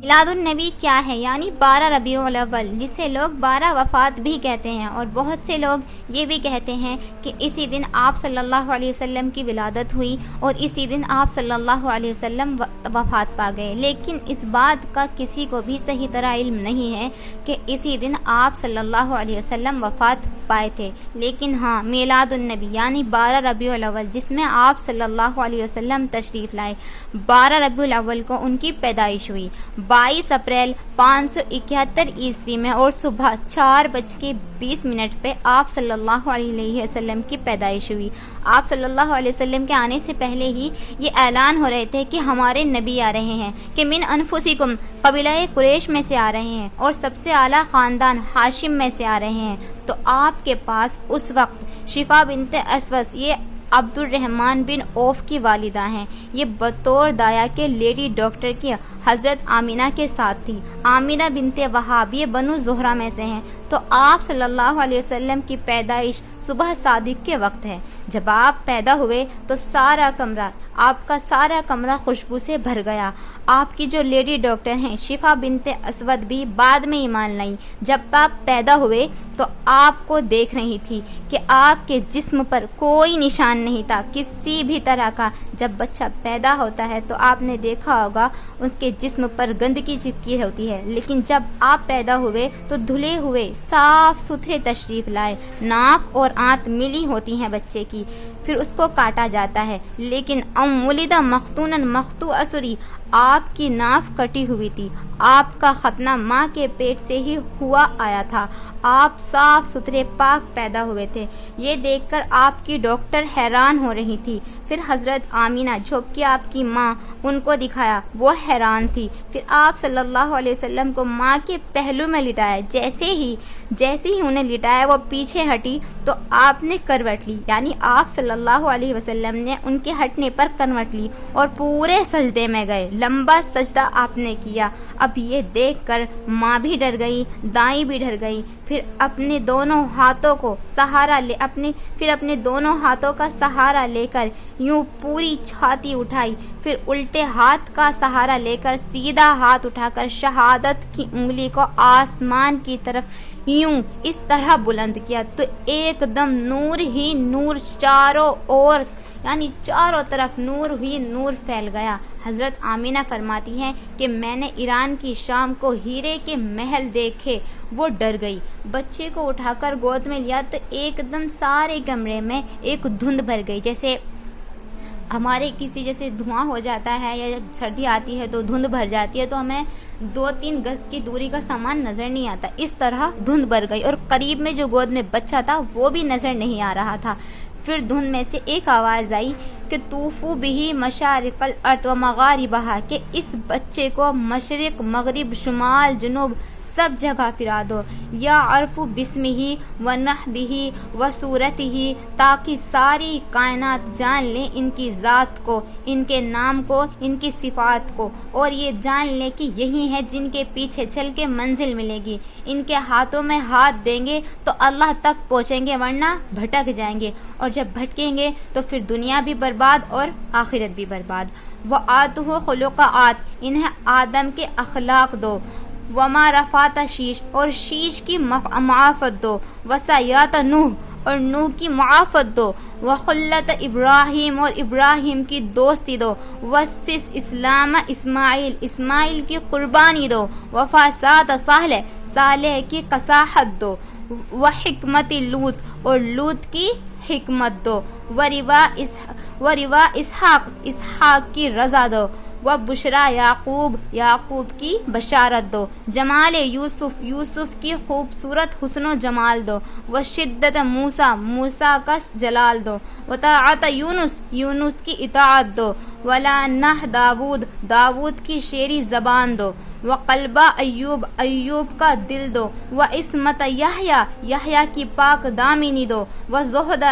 میلاد النبی کیا ہے؟ یعنی 12 ربیع الاول، جسے لوگ 12 وفات بھی کہتے ہیں، اور بہت سے لوگ یہ بھی کہتے ہیں کہ اسی دن آپ صلی اللہ علیہ وسلم کی ولادت ہوئی اور اسی دن آپ صلی اللہ علیہ وسلم وفات پا گئے، لیکن اس بات کا کسی کو بھی صحیح طرح علم نہیں ہے کہ اسی دن آپ صلی اللہ علیہ وسلم وفات پائے تھے۔ لیکن ہاں، میلاد النبی یعنی 12 ربیع الاول، جس میں آپ صلی اللہ علیہ وسلم تشریف لائے، 12 ربیع الاول کو ان کی پیدائش ہوئی۔ 22 اپریل 571 عیسوی میں اور صبح 4:20 پہ آپ صلی اللہ علیہ وسلم کی پیدائش ہوئی۔ آپ صلی اللہ علیہ وسلم کے آنے سے پہلے ہی یہ اعلان ہو رہے تھے کہ ہمارے نبی آ رہے ہیں، کہ من انفسکم، قبیلہ قریش میں سے آ رہے ہیں اور سب سے اعلیٰ خاندان ہاشم میں سے آ رہے ہیں۔ تو آپ کے پاس اس وقت شفا بنت اسود، یہ عبد الرحمن بن عوف کی والدہ ہیں، یہ بطور دایا کے لیڈی ڈاکٹر کی حضرت آمینہ کے ساتھ تھی۔ آمینہ بنت وہاب، یہ بنو زہرہ میں سے ہیں۔ تو آپ صلی اللہ علیہ وسلم کی پیدائش صبح صادق کے وقت ہے۔ جب آپ پیدا ہوئے تو آپ کا سارا کمرہ خوشبو سے بھر گیا۔ آپ کی جو لیڈی ڈاکٹر ہیں شفا بنت اسود بھی بعد میں ایمان لائیں۔ جب آپ پیدا ہوئے تو آپ کو دیکھ رہی تھی کہ آپ کے جسم پر کوئی نشان نہیں تھا کسی بھی طرح کا۔ جب بچہ پیدا ہوتا ہے تو آپ نے دیکھا ہوگا اس کے جسم پر گندگی چپکی ہوتی ہے، لیکن جب آپ پیدا ہوئے تو دھلے ہوئے صاف ستھرے تشریف لائے۔ ناف اور آنت ملی ہوتی ہیں بچے کی، پھر اس کو کاٹا جاتا ہے۔ لیکن ولدہ مختونا مختو اسری، آپ کی ناف کٹی ہوئی تھی۔ آپ کا ختنہ ماں کے پیٹ سے ہی ہوا آیا تھا۔ آپ صاف ستھرے پاک پیدا ہوئے تھے۔ یہ دیکھ کر آپ کی ڈاکٹر حیران ہو رہی تھی۔ پھر حضرت آمینہ جھک کے آپ کی ماں ان کو دکھایا، وہ حیران تھی۔ پھر آپ صلی اللہ علیہ وسلم کو ماں کے پہلو میں لٹایا۔ جیسے ہی انہیں لٹایا وہ پیچھے ہٹی تو آپ نے کروٹ لی، یعنی آپ صلی اللہ علیہ وسلم نے ان کے ہٹنے پر کروٹ لی اور پورے سجدے میں گئے۔ لمبا سجدہ آپ نے کیا۔ اب یہ دیکھ کر ماں بھی ڈر گئی، دائیں بھی ڈر گئی۔ پھر اپنے دونوں ہاتھوں کا سہارا لے کر یوں پوری چھاتی اٹھائی، پھر الٹے ہاتھ کا سہارا لے کر سیدھا ہاتھ اٹھا کر شہادت کی انگلی کو آسمان کی طرف یوں اس طرح بلند کیا تو ایک دم نور ہی نور چاروں طرف نور ہی نور پھیل گیا۔ حضرت آمینہ فرماتی ہیں کہ میں نے ایران کی شام کو ہیرے کے محل دیکھے، وہ ڈر گئی۔ بچے کو اٹھا کر گود میں لیا تو ایک دم سارے کمرے میں ایک دھند بھر گئی، جیسے ہمارے جیسے دھواں ہو جاتا ہے یا جب سردی آتی ہے تو دھند بھر جاتی ہے تو ہمیں 2-3 گز کی دوری کا سامان نظر نہیں آتا، اس طرح دھند بھر گئی، اور قریب میں جو گود میں بچہ تھا وہ بھی نظر نہیں آ رہا تھا۔ پھر دھند میں سے ایک آواز آئی کہ طوفوا بہ مشارق الارض و مغاربہا، کہ اس بچے کو مشرق مغرب شمال جنوب سب جگہ پھرا دو، یا عرف بسمہ و نحدہ و صورتہ، تاکہ ساری کائنات جان لیں ان کی ذات کو، ان کے نام کو، ان کی صفات کو، اور یہ جان لیں کہ یہی ہیں جن کے پیچھے چل کے منزل ملے گی۔ ان کے ہاتھوں میں ہاتھ دیں گے تو اللہ تک پہنچیں گے، ورنہ بھٹک جائیں گے، اور جب بھٹکیں گے تو پھر دنیا بھی برباد اور آخرت بھی برباد۔ وآتہ خلقات، انہیں آدم کے اخلاق دو، وما رفعت شیش، اور شیش کی معافت دو، وسیات نوح، اور نوح کی معافت دو، وخلت ابراہیم، اور ابراہیم کی دوستی دو، وسس اسلام اسماعیل، اسماعیل کی قربانی دو، وفاسات صالح کی قصاحت دو، وحکمت لوط، اور لوط کی حکمت دو، وروا اسحاق کی رضا دو، وبشرا یعقوب کی بشارت دو، جمال یوسف کی خوبصورت حسن و جمال دو، وشدت موسیٰ کا جلال دو، وطاعت یونس کی اطاعت دو، ولانہ داود کی شیریں زبان دو، وقلب ایوب کا دل دو، وعصمت یحییٰ کی پاک دامنی دو، وزہد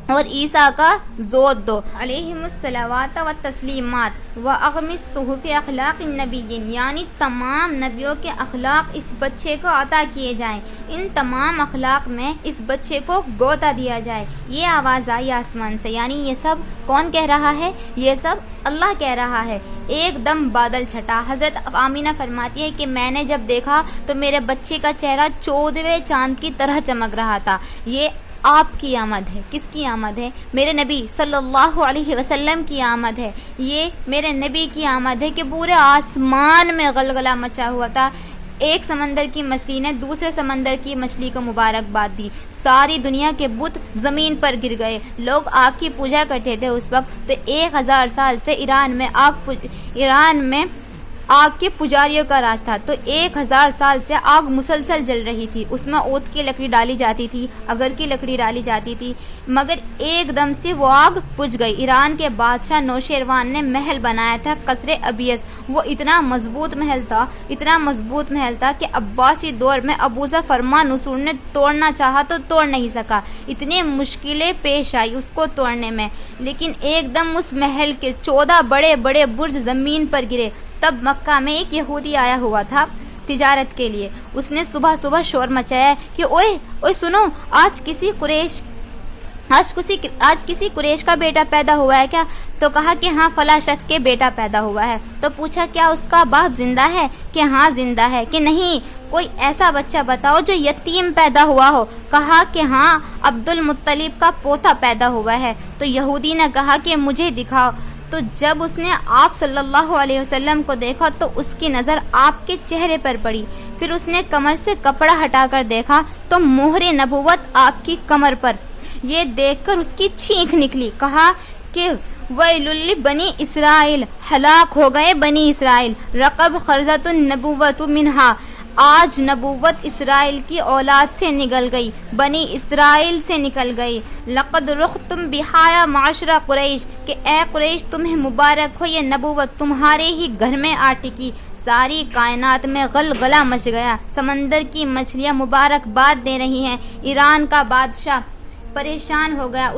اور عیسیٰ کا زود دو علیہم الصلوات و تسلیمات و اغم صحف اخلاق النبیین، یعنی تمام نبیوں کے اخلاق اس بچے کو عطا کیے جائیں، ان تمام اخلاق میں اس بچے کو گوتا دیا جائے۔ یہ آواز آئی آسمان سے، یعنی یہ سب کون کہہ رہا ہے؟ یہ سب اللہ کہہ رہا ہے۔ ایک دم بادل چھٹا۔ حضرت آمینہ فرماتی ہے کہ میں نے جب دیکھا تو میرے بچے کا چہرہ 14ویں چاند کی طرح چمک رہا تھا۔ یہ آپ کی آمد ہے۔ کس کی آمد ہے؟ میرے نبی صلی اللہ علیہ وسلم کی آمد ہے۔ یہ میرے نبی کی آمد ہے کہ پورے آسمان میں غلغلہ مچا ہوا تھا۔ ایک سمندر کی مچھلی نے دوسرے سمندر کی مچھلی کو مبارکباد دی، ساری دنیا کے بت زمین پر گر گئے۔ لوگ آگ کی پوجا کرتے تھے اس وقت، تو 1000 سال سے ایران میں آگ کے پجاریوں کا راج تھا، تو 1000 سال سے آگ مسلسل جل رہی تھی۔ اس میں اود کی لکڑی ڈالی جاتی تھی، اگر کی لکڑی ڈالی جاتی تھی، مگر ایک دم سے وہ آگ بجھ گئی۔ ایران کے بادشاہ نوشیروان نے محل بنایا تھا قصر ابیس۔ وہ اتنا مضبوط محل تھا کہ عباسی دور میں ابو ظفر فرمان نصور نے توڑنا چاہا تو توڑ نہیں سکا، اتنی مشکلیں پیش آئی اس کو توڑنے میں۔ لیکن ایک دم اس محل کے 14 بڑے بڑے برج زمین پر گرے۔ تب مکہ میں ایک یہودی آیا ہوا تھا تجارت کے لیے۔ اس نے صبح صبح شور مچایا کہ اوئے سنو، آج کسی قریش کا بیٹا پیدا ہوا ہے کیا؟ تو کہا کہ ہاں فلاں شخص کے بیٹا پیدا ہوا ہے۔ تو پوچھا کیا اس کا باپ زندہ ہے؟ کہ ہاں زندہ ہے۔ کہ نہیں، کوئی ایسا بچہ بتاؤ جو یتیم پیدا ہوا ہو۔ کہا کہ ہاں عبد المطلب کا پوتا پیدا ہوا ہے۔ تو یہودی نے کہا کہ مجھے دکھاؤ۔ تو جب اس نے آپ صلی اللہ علیہ وسلم کو دیکھا تو اس کی نظر آپ کے چہرے پر پڑی۔ پھر اس نے کمر سے کپڑا ہٹا کر دیکھا تو مہر نبوت آپ کی کمر پر۔ یہ دیکھ کر اس کی چھینک نکلی۔ کہا کہ ویل لبنی اسرائیل، ہلاک ہو گئے بنی اسرائیل، رقب خرزت النبوت منہا، آج نبوت اسرائیل کی اولاد سے نکل گئی، بنی اسرائیل سے نکل گئی۔ لقد رختم بہایا معاشرہ قریش، کہ اے قریش تمہیں مبارک ہو، یہ نبوت تمہارے ہی گھر میں آ ٹکی۔ ساری کائنات میں غلغلہ مچ گیا، سمندر کی مچھلیاں مبارکباد دے رہی ہیں۔ ایران کا بادشاہ پریشان ہو گیا،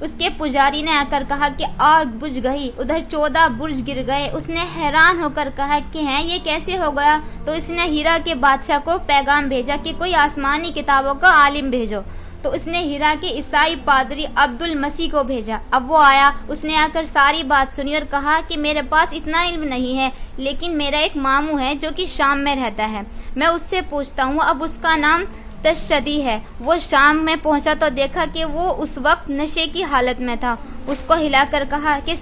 اس کے پجاری نے آ کر کہا کہ آگ بجھ گئی، ادھر 14 برج گر گئے۔ اس نے حیران ہو کر کہا کہ یہ کیسے ہو گیا؟ تو اس نے ہیرا کے بادشاہ کو پیغام بھیجا کہ کوئی آسمانی کتابوں کا عالم بھیجو۔ تو اس نے ہیرا کے عیسائی پادری عبد المسیح کو بھیجا۔ اب وہ آیا، اس نے آ کر ساری بات سنی اور کہا کہ میرے پاس اتنا علم نہیں ہے، لیکن میرا ایک ماموں ہے جو کہ شام میں رہتا ہے، میں اس سے پوچھتا ہوں۔ اب اس کا نام تشدی ہے۔ وہ شام میں پہنچا تو دیکھا کہ وہ اس وقت نشے کی حالت میں تھا۔ اس کو ہلا کر کہا کہ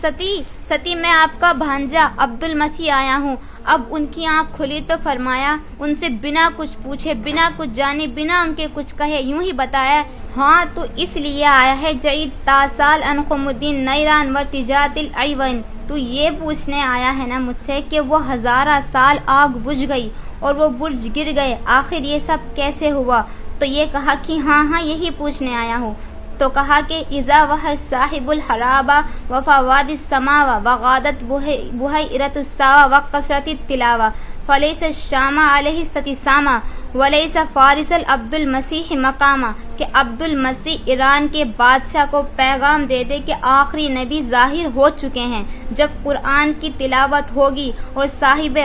ستی میں آپ کا بھانجا عبد المسیح آیا ہوں۔ اب ان کی آنکھ کھلی تو فرمایا، ان سے بنا کچھ پوچھے، بنا کچھ جانے، بنا ان کے کچھ کہے یوں ہی بتایا، ہاں تو اس لیے آیا ہے جعید تاسال انخم الدین نیران ورتجات العیون، تو یہ پوچھنے آیا ہے نا مجھ سے کہ وہ 1000 سال آگ بجھ گئی اور وہ برج گر گئے، آخر یہ سب کیسے ہوا؟ تو یہ کہا کہ ہاں یہی پوچھنے آیا ہوں۔ تو کہا کہ اذا وحر صاحب الحرابہ وفواد السماوہ وغادت بحیرۃ الساوہ وقصرت التلاوہ فلیس الشام علیہ استسامہ ولیس فارس العبد المسیح مقامہ، کہ عبد المسیح ایران کے بادشاہ کو پیغام دے دے کہ آخری نبی ظاہر ہو چکے ہیں۔ جب قرآن کی تلاوت ہوگی اور صاحب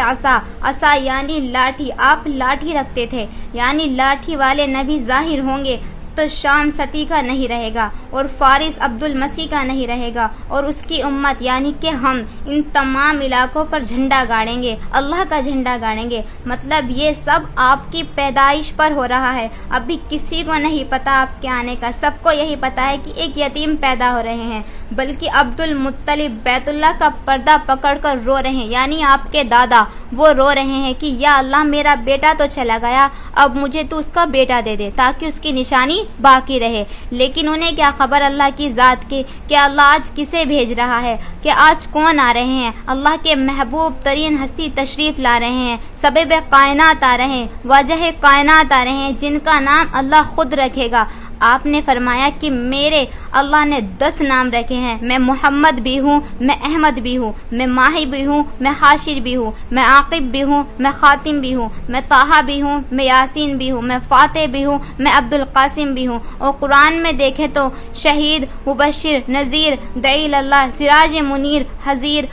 عصا یعنی لاٹھی، آپ لاٹھی رکھتے تھے، یعنی لاٹھی والے نبی ظاہر ہوں گے تو شام ستی کا نہیں رہے گا اور فارس عبد المسیح کا نہیں رہے گا، اور اس کی امت یعنی کہ ہم ان تمام علاقوں پر جھنڈا گاڑیں گے، اللہ کا جھنڈا گاڑیں گے۔ مطلب یہ سب آپ کی پیدائش پر ہو رہا ہے۔ ابھی کسی کو نہیں پتا آپ کے آنے کا، سب کو یہی پتا ہے کہ ایک یتیم پیدا ہو رہے ہیں، بلکہ عبد المطلب بیت اللہ کا پردہ پکڑ کر رو رہے ہیں، یعنی آپ کے دادا وہ رو رہے ہیں کہ یا اللہ میرا بیٹا تو چلا گیا، اب مجھے تو اس کا بیٹا دے دے تاکہ اس کی نشانی باقی رہے۔ لیکن انہیں کیا خبر اللہ کی ذات کی کہ اللہ آج کسے بھیج رہا ہے، کہ آج کون آ رہے ہیں؟ اللہ کے محبوب ترین ہستی تشریف لا رہے ہیں، سبب کائنات آ رہے ہیں، وجہ کائنات آ رہے ہیں، جن کا نام اللہ خود رکھے گا۔ آپ نے فرمایا کہ میرے اللہ نے 10 نام رکھے ہیں، میں محمد بھی ہوں، میں احمد بھی ہوں، میں ماہی بھی ہوں، میں حاشر بھی ہوں، میں عاقب بھی ہوں، میں خاتم بھی ہوں، میں طٰہٰ بھی ہوں، میں یاسین بھی ہوں، میں فاتح بھی ہوں، میں عبد القاسم بھی ہوں۔ اور قرآن میں دیکھیں تو شہید، مبشر، نذیر، دعی اللہ، سراج منیر، حذیر،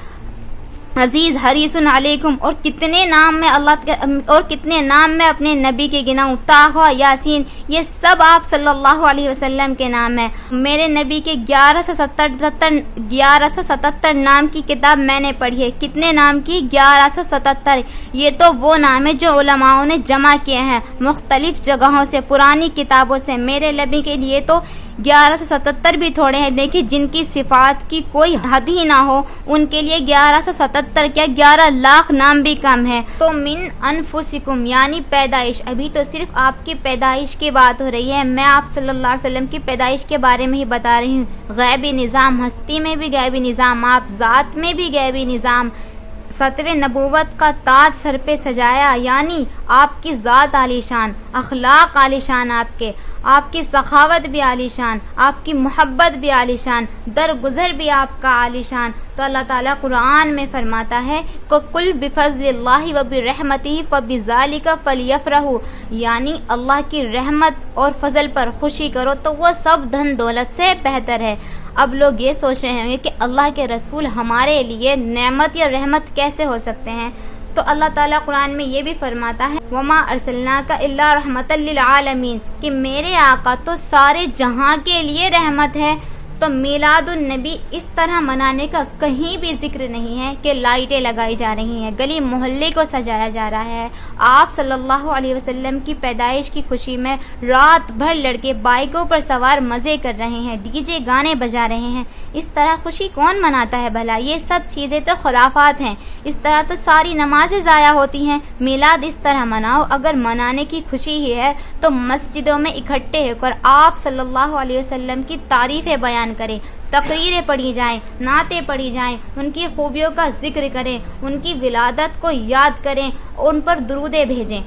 عزیز، حریص علیکم، اور کتنے نام میں اور کتنے نام میں اپنے نبی کے گناؤں، طٰہٰ، یاسین، یہ سب آپ صلی اللہ علیہ وسلم کے نام ہیں۔ میرے نبی کے 1177 نام کی کتاب میں نے پڑھی ہے۔ کتنے نام کی؟ 1177۔ یہ تو وہ نام ہے جو علماؤں نے جمع کیے ہیں مختلف جگہوں سے، پرانی کتابوں سے۔ میرے نبی کے لیے تو 1177 بھی تھوڑے ہیں۔ دیکھیے جن کی صفات کی کوئی حد ہی نہ ہو، ان کے لیے 1177 کیا 11 لاکھ نام بھی کم ہے۔ تو من انفسکم یعنی پیدائش، ابھی تو صرف آپ کی پیدائش کی بات ہو رہی ہے، میں آپ صلی اللہ علیہ وسلم کی پیدائش کے بارے میں ہی بتا رہی ہوں۔ غیبی نظام، ہستی میں بھی غیبی نظام، آپ ذات میں بھی غیبی نظام، ستویں نبوت کا تاج سر پہ سجایا، یعنی آپ کی ذات عالی شان، اخلاق عالی شان، آپ کی سخاوت بھی عالی شان، آپ کی محبت بھی عالی شان، درگزر بھی آپ کا عالی شان۔ تو اللہ تعالیٰ قرآن میں فرماتا ہے کہ قل بفضل اللہ وبرحمتہ فبذالک فلیفرحوا، یعنی اللہ کی رحمت اور فضل پر خوشی کرو تو وہ سب دھن دولت سے بہتر ہے۔ اب لوگ یہ سوچ رہے ہوں گے کہ اللہ کے رسول ہمارے لیے نعمت یا رحمت کیسے ہو سکتے ہیں؟ تو اللہ تعالیٰ قرآن میں یہ بھی فرماتا ہے وَمَا أَرْسَلْنَاكَ إِلَّا رَحْمَةً لِلْعَالَمِينَ، کہ میرے آقا تو سارے جہاں کے لیے رحمت ہے۔ تو میلاد النبی اس طرح منانے کا کہیں بھی ذکر نہیں ہے کہ لائٹیں لگائی جا رہی ہیں، گلی محلے کو سجایا جا رہا ہے۔ آپ صلی اللہ علیہ وسلم کی پیدائش کی خوشی میں رات بھر لڑکے بائکوں پر سوار مزے کر رہے ہیں، ڈی جے گانے بجا رہے ہیں۔ اس طرح خوشی کون مناتا ہے بھلا؟ یہ سب چیزیں تو خرافات ہیں۔ اس طرح تو ساری نمازیں ضائع ہوتی ہیں۔ میلاد اس طرح مناؤ، اگر منانے کی خوشی ہی ہے تو مسجدوں میں اکٹھے ہو کر آپ صلی اللہ علیہ وسلم کی تعریفیں بیان کریں، تقریریں پڑھی جائیں، نعتیں پڑھی جائیں، ان کی خوبیوں کا ذکر کریں، ان کی ولادت کو یاد کریں، ان پر درودیں بھیجیں۔